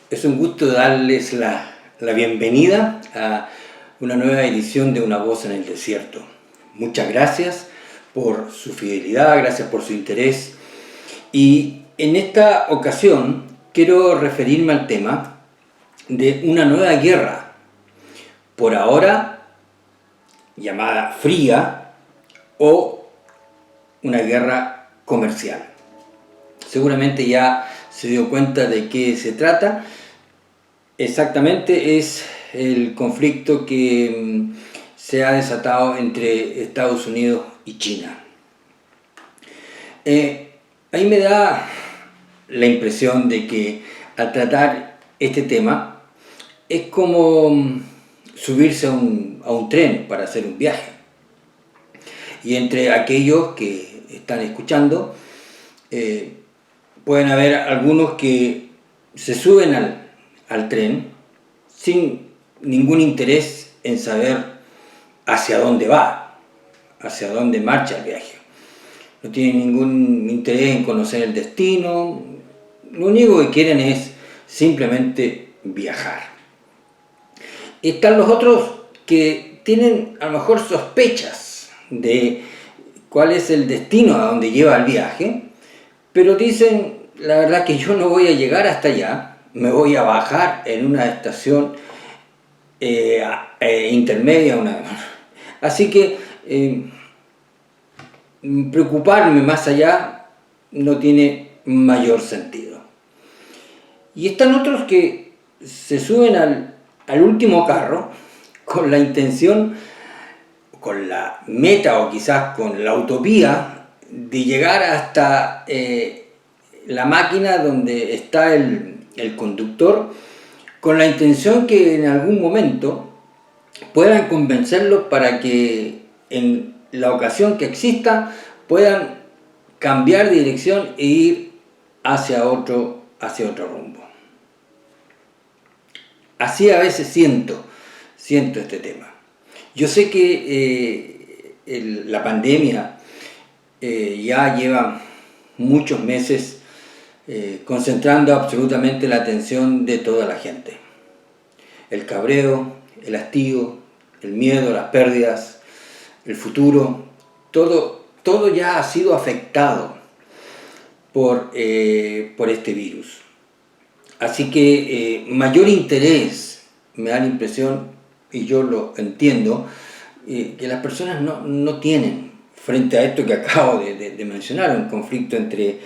Es un gusto darles la bienvenida a una nueva edición de Una Voz en el Desierto. Muchas gracias por su fidelidad, gracias por su interés. Y en esta ocasión quiero referirme al tema de una nueva guerra, por ahora llamada fría o una guerra comercial. Seguramente ya se dio cuenta de qué se trata. Exactamente es el conflicto que se ha desatado entre Estados Unidos y China. Ahí me da la impresión de que al tratar este tema es como subirse a un tren para hacer un viaje. Y entre aquellos que están escuchando, pueden haber algunos que se suben al tren sin ningún interés en saber hacia dónde va, hacia dónde marcha el viaje. No tienen ningún interés en conocer el destino, lo único que quieren es simplemente viajar. Están los otros que tienen a lo mejor sospechas de cuál es el destino a donde lleva el viaje, pero dicen, la verdad que yo no voy a llegar hasta allá, me voy a bajar en una estación intermedia, así que preocuparme más allá no tiene mayor sentido. Y están otros que se suben al último carro con la intención, con la meta o quizás con la utopía de llegar hasta la máquina donde está el conductor, con la intención que en algún momento puedan convencerlo para que en la ocasión que exista puedan cambiar de dirección e ir hacia otro rumbo. Así a veces siento este tema. Yo sé que la pandemia ya lleva muchos meses concentrando absolutamente la atención de toda la gente. El cabreo, el hastío, el miedo, las pérdidas, el futuro, todo ya ha sido afectado por este virus. Así que mayor interés, me da la impresión, y yo lo entiendo, que las personas no tienen frente a esto que acabo de mencionar, un conflicto entre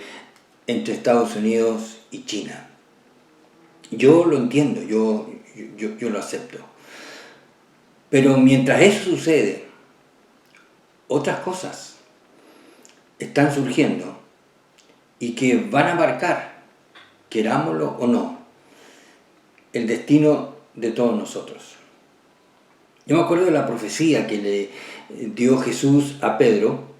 Estados Unidos y China. Yo lo entiendo, yo lo acepto. Pero mientras eso sucede, otras cosas están surgiendo y que van a marcar, querámoslo o no, el destino de todos nosotros. Yo me acuerdo de la profecía que le dio Jesús a Pedro.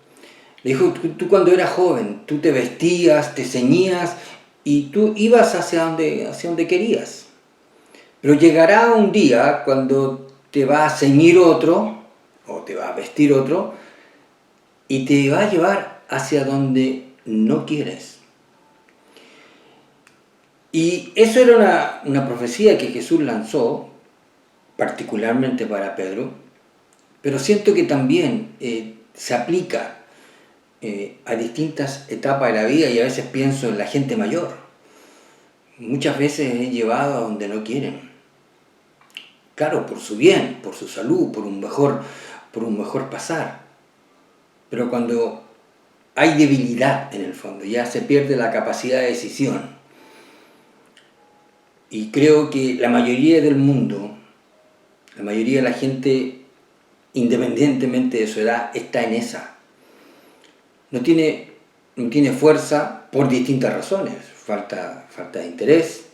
Le dijo, tú cuando eras joven, tú te vestías, te ceñías y tú ibas hacia donde querías. Pero llegará un día cuando te va a ceñir otro, o te va a vestir otro, y te va a llevar hacia donde no quieres. Y eso era una profecía que Jesús lanzó, particularmente para Pedro, pero siento que también se aplica a distintas etapas de la vida, y a veces pienso en la gente mayor. Muchas veces es llevado a donde no quieren. Claro, por su bien, por su salud, por un mejor pasar. Pero cuando hay debilidad en el fondo, ya se pierde la capacidad de decisión. Y creo que la mayoría del mundo, la mayoría de la gente, independientemente de su edad, está en esa. No tiene fuerza por distintas razones. Falta de interés,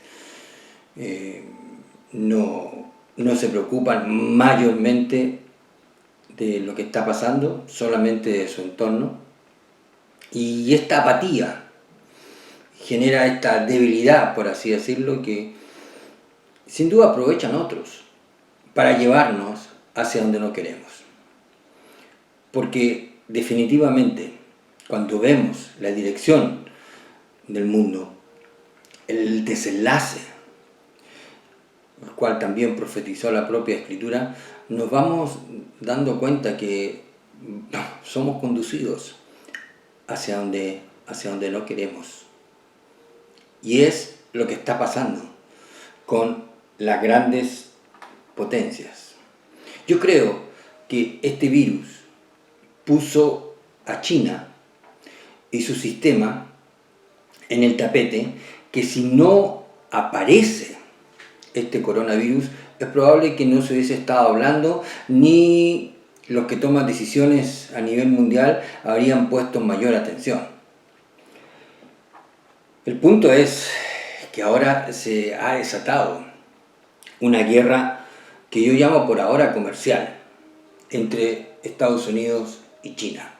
no se preocupan mayormente de lo que está pasando, solamente de su entorno. Y esta apatía genera esta debilidad, por así decirlo, que sin duda aprovechan otros para llevarnos hacia donde no queremos. Porque definitivamente, cuando vemos la dirección del mundo, el desenlace el cual también profetizó la propia Escritura, nos vamos dando cuenta que somos conducidos hacia donde no queremos. Y es lo que está pasando con las grandes potencias. Yo creo que este virus puso a China y su sistema en el tapete, que si no aparece este coronavirus, es probable que no se hubiese estado hablando, ni los que toman decisiones a nivel mundial habrían puesto mayor atención. El punto es que ahora se ha desatado una guerra que yo llamo por ahora comercial entre Estados Unidos y China.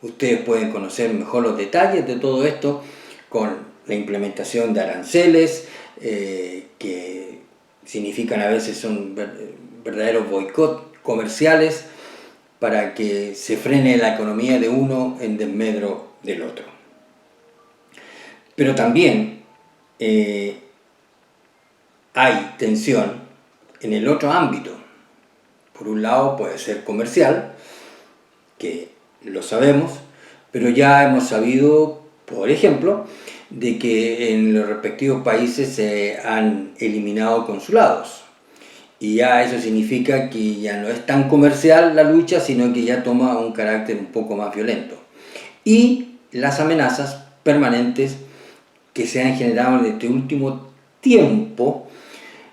Ustedes pueden conocer mejor los detalles de todo esto con la implementación de aranceles que significan a veces son verdaderos boicots comerciales para que se frene la economía de uno en desmedro del otro. Pero también hay tensión en el otro ámbito. Por un lado puede ser comercial, que lo sabemos, pero ya hemos sabido, por ejemplo, de que en los respectivos países se han eliminado consulados. Y ya eso significa que ya no es tan comercial la lucha, sino que ya toma un carácter un poco más violento. Y las amenazas permanentes que se han generado en este último tiempo,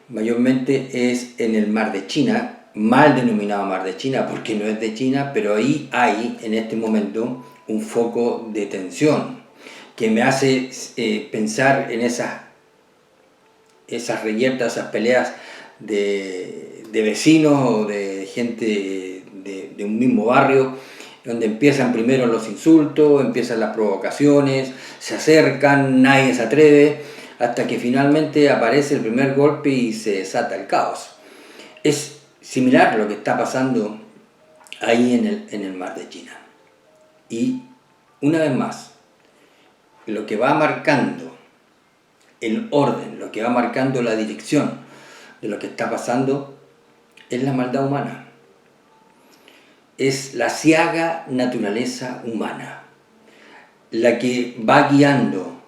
mayormente es en el Mar de China, mal denominado Mar de China porque no es de China, pero ahí hay en este momento un foco de tensión que me hace pensar en esas reyertas, esas peleas de vecinos o de gente de un mismo barrio, donde empiezan primero los insultos, empiezan las provocaciones, se acercan, nadie se atreve, hasta que finalmente aparece el primer golpe y se desata el caos. Es similar a lo que está pasando ahí en el Mar de China. Y una vez más, lo que va marcando el orden, lo que va marcando la dirección de lo que está pasando es la maldad humana. Es la ciaga naturaleza humana la que va guiando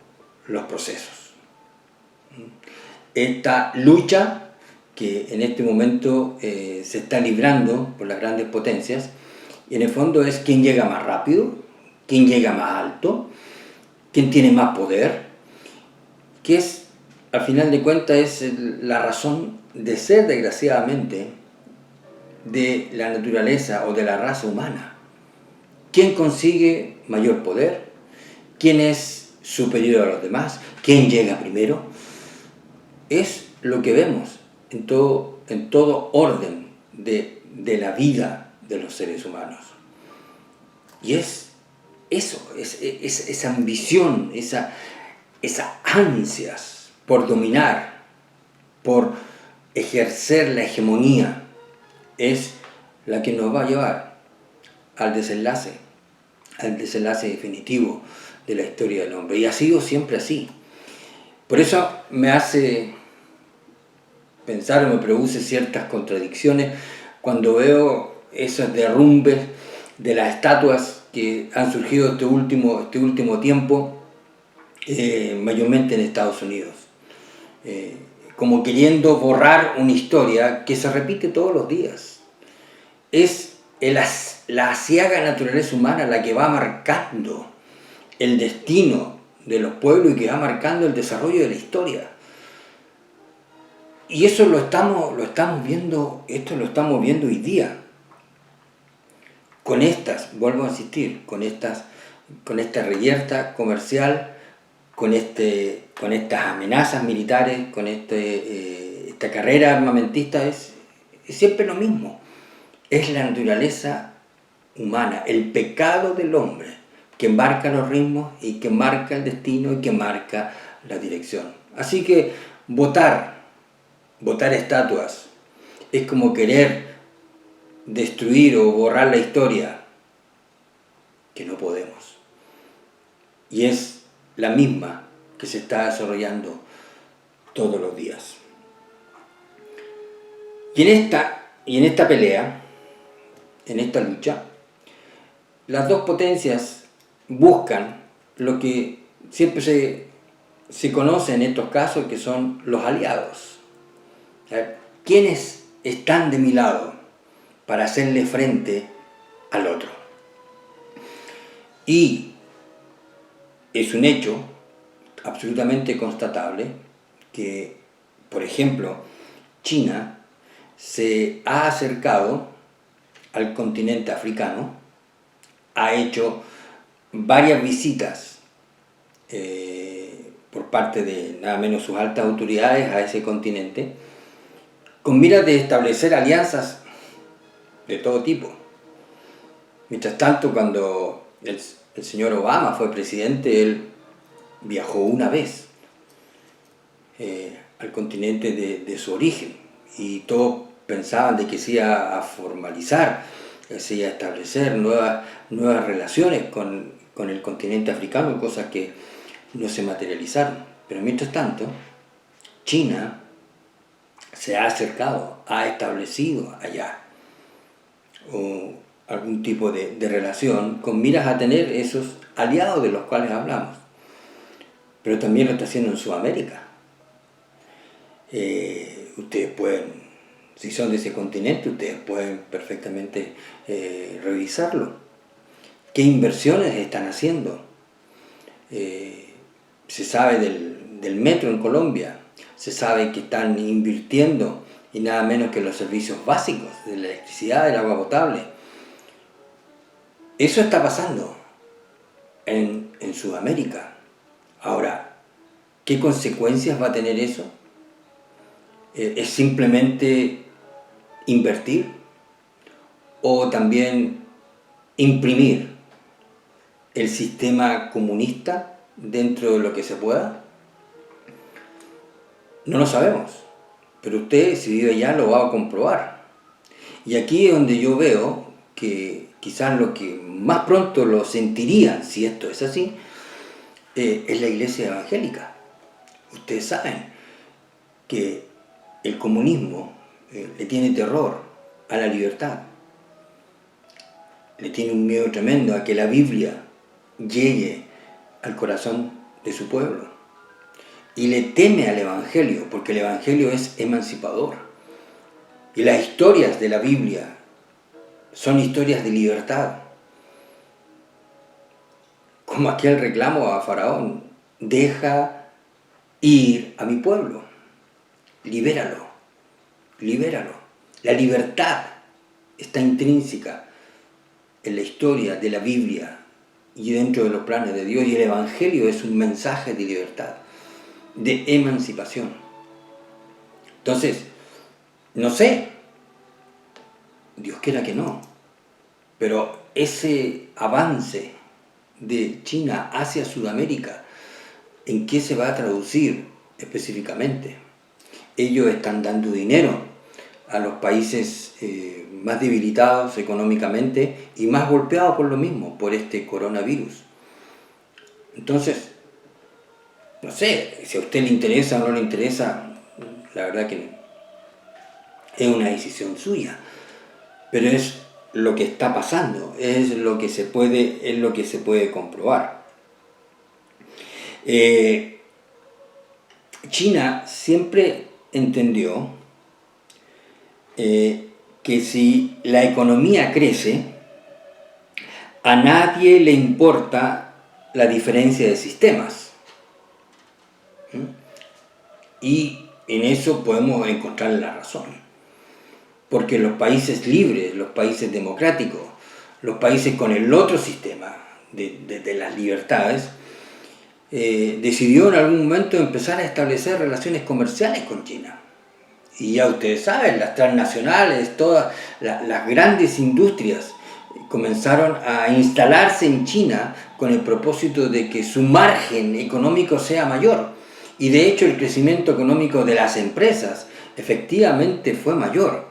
los procesos. Esta lucha que en este momento se está librando por las grandes potencias, y en el fondo es quién llega más rápido, quién llega más alto, quién tiene más poder, que es, al final de cuentas, es la razón de ser, desgraciadamente, de la naturaleza o de la raza humana. ¿Quién consigue mayor poder? ¿Quién es superior a los demás? ¿Quién llega primero? Es lo que vemos en todo orden de la vida de los seres humanos. Y es eso, es esa ambición, esas ansias por dominar, por ejercer la hegemonía, es la que nos va a llevar al desenlace definitivo de la historia del hombre. Y ha sido siempre así. Por eso me hace pensar o me produce ciertas contradicciones cuando veo esos derrumbes de las estatuas que han surgido este último tiempo, mayormente en Estados Unidos. Como queriendo borrar una historia que se repite todos los días. Es la aciaga naturaleza humana la que va marcando el destino de los pueblos y que va marcando el desarrollo de la historia. Y eso lo estamos viendo, esto lo estamos viendo hoy día. Con vuelvo a insistir, con esta reyerta comercial, con estas amenazas militares, con esta carrera armamentista, es siempre lo mismo. Es la naturaleza humana, el pecado del hombre, que marca los ritmos y que marca el destino y que marca la dirección. Así que votar estatuas es como querer destruir o borrar la historia, que no podemos. Y es la misma que se está desarrollando todos los días. Y en esta pelea, en esta lucha, las dos potencias buscan lo que siempre se conoce en estos casos, que son los aliados. O sea, ¿quiénes están de mi lado para hacerle frente al otro? Y es un hecho absolutamente constatable que, por ejemplo, China se ha acercado al continente africano, ha hecho varias visitas por parte de nada menos sus altas autoridades a ese continente, con miras de establecer alianzas de todo tipo. Mientras tanto, cuando el señor Obama fue presidente, él viajó una vez al continente de su origen, y todos pensaban de que se iba a formalizar, se iba a establecer nuevas relaciones con el continente africano, cosas que no se materializaron. Pero mientras tanto, China se ha acercado, ha establecido allá algún tipo de relación con miras a tener esos aliados de los cuales hablamos. Pero también lo está haciendo en Sudamérica. Ustedes pueden, si son de ese continente, ustedes pueden perfectamente revisarlo. ¿Qué inversiones están haciendo? Se sabe del metro en Colombia, se sabe que están invirtiendo y nada menos que los servicios básicos de la electricidad, del agua potable. Eso está pasando en Sudamérica. Ahora, ¿qué consecuencias va a tener eso? ¿Es simplemente invertir o también imprimir el sistema comunista dentro de lo que se pueda? No lo sabemos, pero usted, si vive allá, lo va a comprobar. Y aquí es donde yo veo que quizás lo que más pronto lo sentirían, si esto es así, es la iglesia evangélica. Ustedes saben que el comunismo le tiene terror a la libertad, le tiene un miedo tremendo a que la Biblia llegue al corazón de su pueblo, y le teme al Evangelio, porque el Evangelio es emancipador, y las historias de la Biblia son historias de libertad, como aquel reclamo a Faraón: deja ir a mi pueblo, libéralo, libéralo. La libertad está intrínseca en la historia de la Biblia y dentro de los planes de Dios, y el Evangelio es un mensaje de libertad, de emancipación. Entonces, no sé, Dios quiera que no, pero ese avance de China hacia Sudamérica, ¿en qué se va a traducir específicamente? Ellos están dando dinero a los países más debilitados económicamente y más golpeados por lo mismo, por este coronavirus. Entonces, no sé, si a usted le interesa o no le interesa, la verdad que es una decisión suya, pero es lo que está pasando, es lo que se puede comprobar. China siempre entendió que si la economía crece, a nadie le importa la diferencia de sistemas. Y en eso podemos encontrar la razón. Porque los países libres, los países democráticos, los países con el otro sistema de las libertades, decidió en algún momento empezar a establecer relaciones comerciales con China. Y ya ustedes saben, las transnacionales, todas las grandes industrias comenzaron a instalarse en China con el propósito de que su margen económico sea mayor. Y de hecho el crecimiento económico de las empresas efectivamente fue mayor.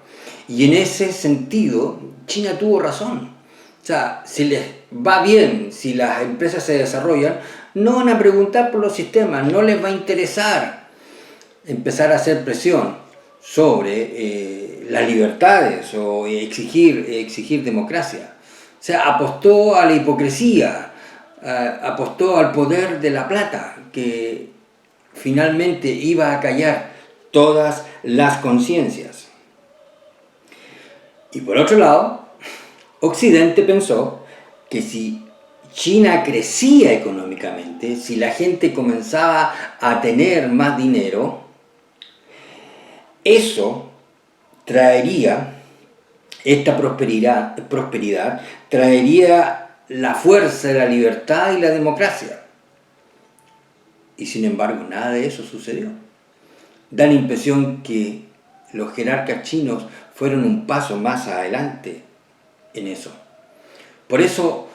Y en ese sentido, China tuvo razón. O sea, si les va bien, si las empresas se desarrollan, no van a preguntar por los sistemas, no les va a interesar empezar a hacer presión sobre las libertades o exigir democracia. O sea, apostó a la hipocresía, apostó al poder de la plata, que finalmente iba a callar todas las conciencias. Y por otro lado, Occidente pensó que si China crecía económicamente, si la gente comenzaba a tener más dinero, eso traería, esta prosperidad traería la fuerza de la libertad y la democracia. Y sin embargo, nada de eso sucedió. Da la impresión que los jerarcas chinos fueron un paso más adelante en eso. Por eso,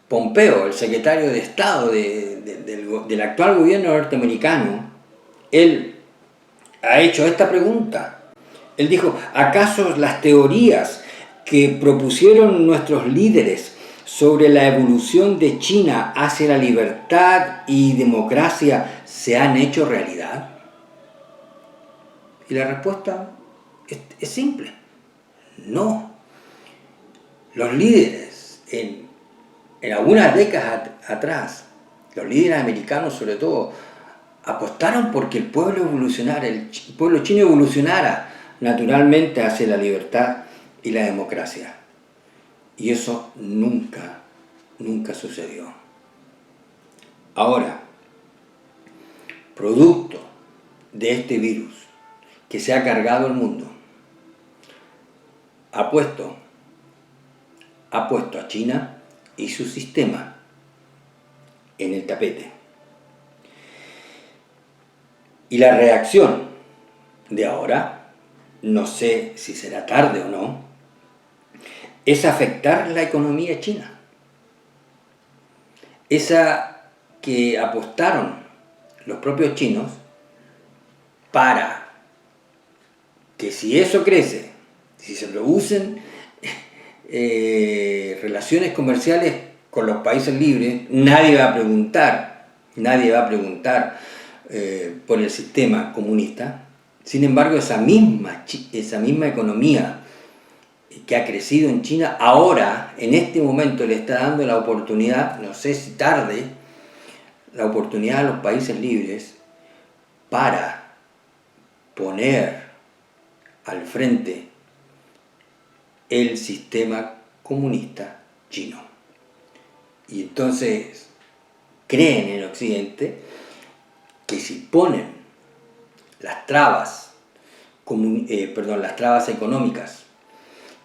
Pompeo, el secretario de Estado del actual gobierno norteamericano, él ha hecho esta pregunta. Él dijo, ¿acaso las teorías que propusieron nuestros líderes sobre la evolución de China hacia la libertad y democracia se han hecho realidad? Y la respuesta es simple, no. Los líderes, en algunas décadas atrás, los líderes americanos sobre todo, apostaron porque el pueblo evolucionara, el pueblo chino evolucionara naturalmente hacia la libertad y la democracia. Y eso nunca sucedió. Ahora, producto de este virus que se ha cargado el mundo, ha puesto a China y su sistema en el tapete. Y la reacción de ahora, no sé si será tarde o no, es afectar la economía china. Esa que apostaron los propios chinos para que si eso crece, si se producen relaciones comerciales con los países libres, nadie va a preguntar por el sistema comunista. Sin embargo, esa misma economía que ha crecido en China, ahora, en este momento, le está dando la oportunidad, no sé si tarde, la oportunidad a los países libres para poner al frente el sistema comunista chino. Y entonces creen en Occidente que si ponen las trabas económicas,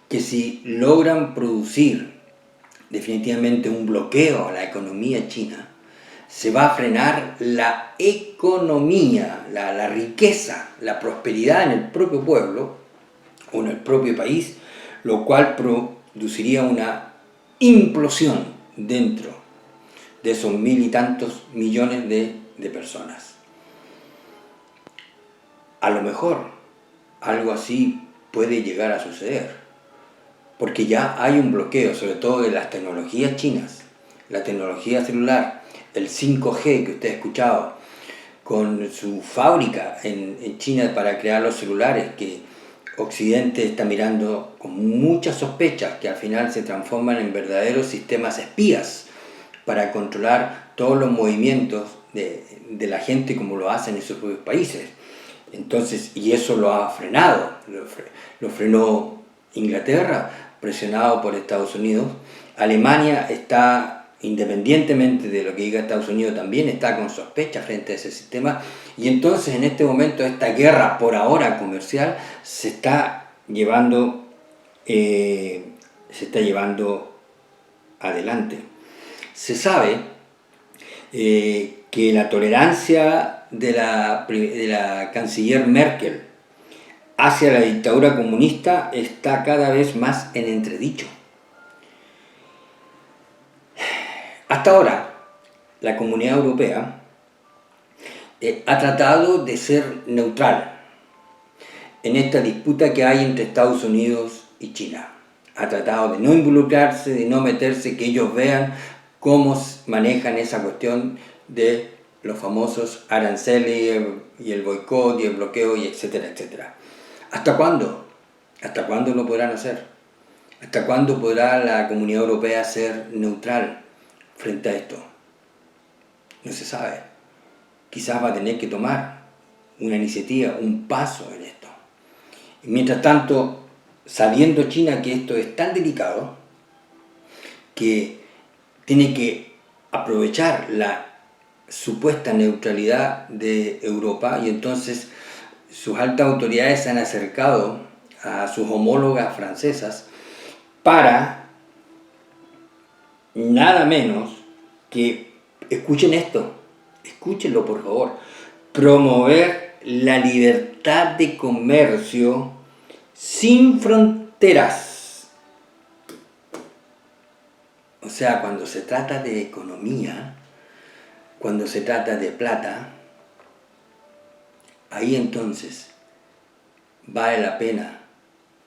que si logran producir definitivamente un bloqueo a la economía china, se va a frenar la economía, la riqueza, la prosperidad en el propio pueblo o en el propio país, lo cual produciría una implosión dentro de esos 1.000 y tantos millones de personas. A lo mejor algo así puede llegar a suceder, porque ya hay un bloqueo, sobre todo de las tecnologías chinas, la tecnología celular, el 5G que usted ha escuchado, con su fábrica en China para crear los celulares, que Occidente está mirando con muchas sospechas, que al final se transforman en verdaderos sistemas espías para controlar todos los movimientos de la gente como lo hacen en sus propios países. Entonces, y eso lo ha frenado, lo frenó Inglaterra, presionado por Estados Unidos. Alemania está, independientemente de lo que diga Estados Unidos, también está con sospecha frente a ese sistema. Y entonces en este momento esta guerra, por ahora comercial, se está llevando adelante. Se sabe que la tolerancia de la canciller Merkel hacia la dictadura comunista está cada vez más en entredicho. Hasta ahora, la Comunidad Europea ha tratado de ser neutral en esta disputa que hay entre Estados Unidos y China. Ha tratado de no involucrarse, de no meterse, que ellos vean cómo manejan esa cuestión de los famosos aranceles y el boicot y el bloqueo y etcétera, etcétera. ¿Hasta cuándo? ¿Hasta cuándo lo podrán hacer? ¿Hasta cuándo podrá la Comunidad Europea ser neutral frente a esto? No se sabe. Quizás va a tener que tomar una iniciativa, un paso en esto. Y mientras tanto, sabiendo China que esto es tan delicado, que tiene que aprovechar la supuesta neutralidad de Europa, y entonces sus altas autoridades se han acercado a sus homólogas francesas para nada menos que, escuchen esto, escúchenlo por favor, promover la libertad de comercio sin fronteras. O sea, cuando se trata de economía, cuando se trata de plata, ahí entonces vale la pena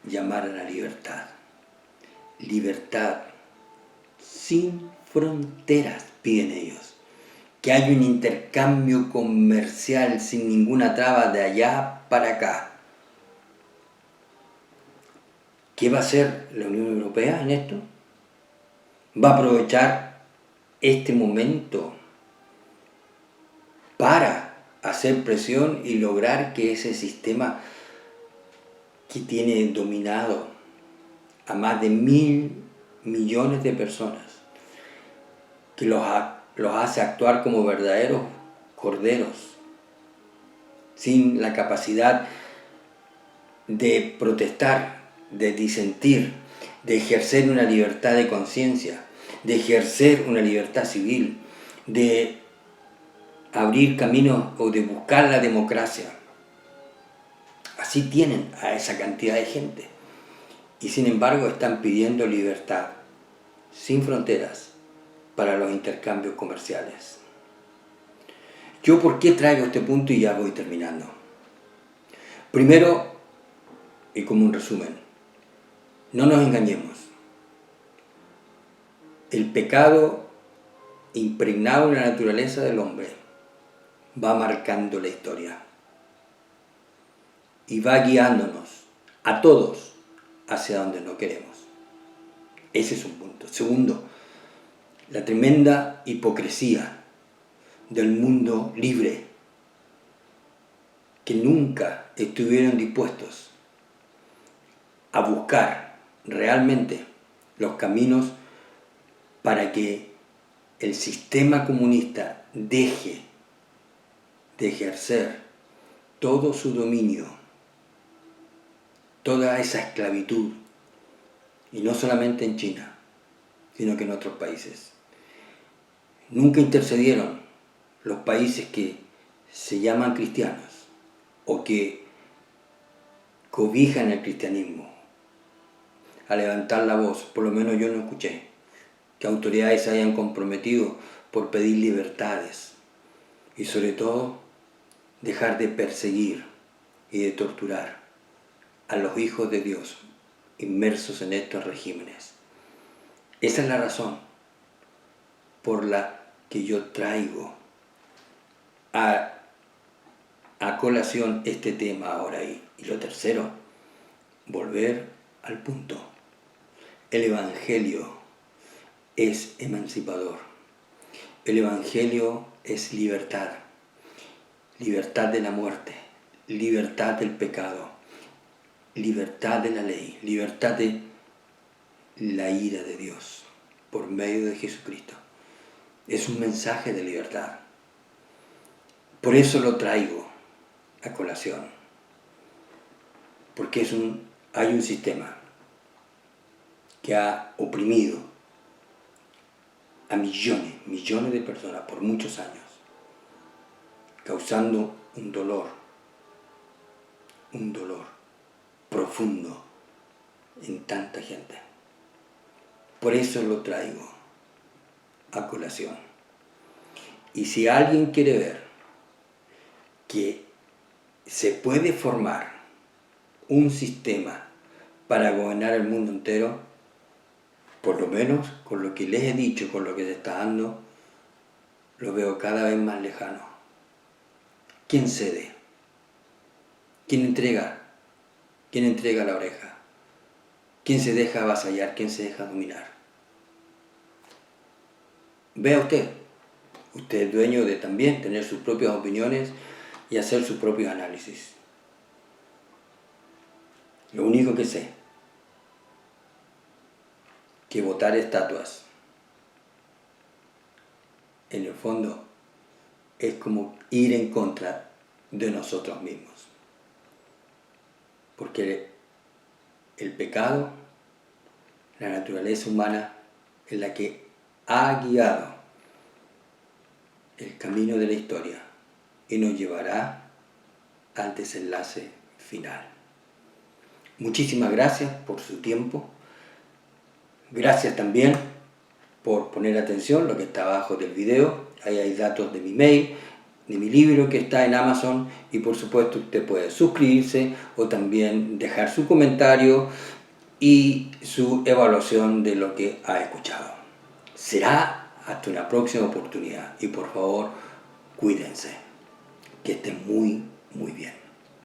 llamar a la libertad. Libertad sin fronteras, piden ellos. Que haya un intercambio comercial sin ninguna traba de allá para acá. ¿Qué va a hacer la Unión Europea en esto? Va a aprovechar este momento para hacer presión y lograr que ese sistema que tiene dominado a más de 1.000 millones de personas, que los hace actuar como verdaderos corderos, sin la capacidad de protestar, de disentir, de ejercer una libertad de conciencia, de ejercer una libertad civil, de abrir caminos o de buscar la democracia. Así tienen a esa cantidad de gente. Y sin embargo están pidiendo libertad, sin fronteras, para los intercambios comerciales. ¿Yo por qué traigo este punto? Y ya voy terminando. Primero, y como un resumen, no nos engañemos. El pecado impregnado en la naturaleza del hombre va marcando la historia y va guiándonos a todos hacia donde no queremos. Ese es un punto. Segundo, la tremenda hipocresía del mundo libre, que nunca estuvieron dispuestos a buscar realmente los caminos para que el sistema comunista deje de ejercer todo su dominio, toda esa esclavitud, y no solamente en China, sino que en otros países. Nunca intercedieron los países que se llaman cristianos o que cobijan el cristianismo a levantar la voz. Por lo menos yo no escuché que autoridades se hayan comprometido por pedir libertades y sobre todo dejar de perseguir y de torturar a los hijos de Dios inmersos en estos regímenes. Esa es la razón por la que yo traigo a colación este tema ahora. Y lo tercero, volver al punto. El Evangelio es emancipador. El Evangelio es libertad. Libertad de la muerte, libertad del pecado, libertad de la ley, libertad de la ira de Dios por medio de Jesucristo. Es un mensaje de libertad. Por eso lo traigo a colación. Porque hay un sistema que ha oprimido a millones de personas por muchos años, causando un dolor profundo en tanta gente. Por eso lo traigo a colación. Y si alguien quiere ver que se puede formar un sistema para gobernar el mundo entero, por lo menos con lo que les he dicho, con lo que se está dando, lo veo cada vez más lejano. ¿Quién cede? ¿Quién entrega? ¿Quién entrega la oreja? ¿Quién se deja avasallar? ¿Quién se deja dominar? Vea usted. Usted es dueño de también tener sus propias opiniones y hacer sus propios análisis. Lo único que sé, que botar estatuas, en el fondo, es como ir en contra de nosotros mismos. Porque el pecado, la naturaleza humana, es la que ha guiado el camino de la historia y nos llevará al desenlace final. Muchísimas gracias por su tiempo. Gracias también por poner atención a lo que está abajo del video. Ahí hay datos de mi mail, de mi libro que está en Amazon, y por supuesto usted puede suscribirse o también dejar su comentario y su evaluación de lo que ha escuchado. Será hasta una próxima oportunidad y por favor cuídense, que estén muy bien.